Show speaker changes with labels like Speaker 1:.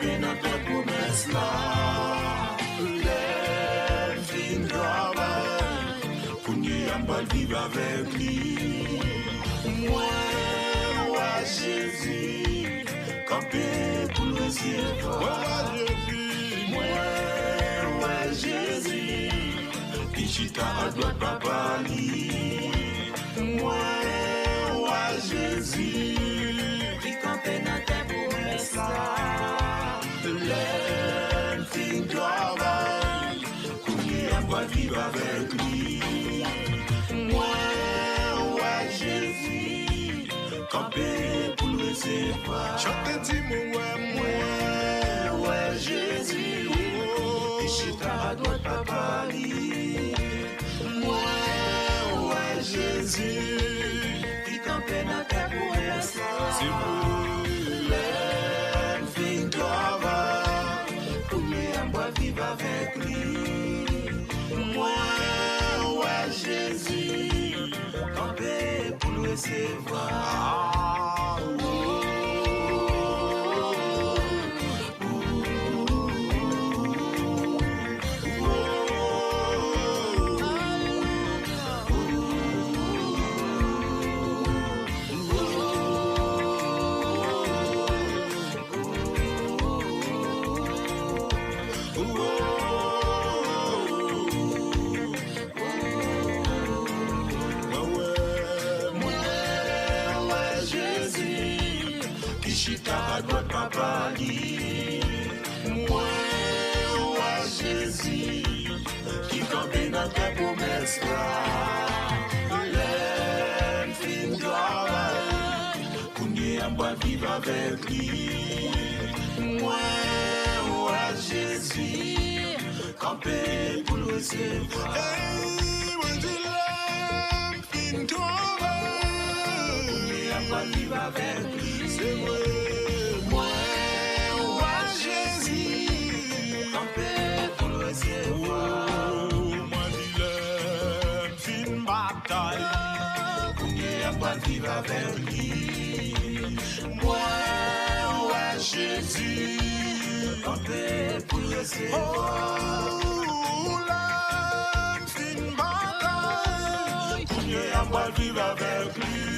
Speaker 1: camper dans tes promesses là. Les fins travail, pour nous en vivre avec lui. Moi, ouais, Jésus, camper pour le ciel. Moi, ouais, Jésus, qui chita à droite papa li. Moi, ouais, Jésus, qui campait dans tes promesses là. Les fins travail, pour nous en vivre avec lui. Moi, ouais, Jésus, camper pour le recevoir. Chantez dis-moi, ouais, Jésus, qui chita à droite papa li. Moi, ouais, Jésus, qui campait dans tes promesses là. C'est vous, les fins travail, pour nous vivre avec lui. Moi, ouais, Jésus, camper pour le recevoir. Papa dit, moi, ouais, Jésus, qui campait dans tes promesses là. Les fins travail, pour nous vivre avec lui. Moi, ouais, Jésus, campé pour le recevoir. Hey, moi, dis les fins travail, pour nous vivre avec lui. C'est moi. Vivre avec lui. Moi, ouais, Jésus, camper pour le recevoir. La fin bataille, pour mieux avoir vivre avec lui.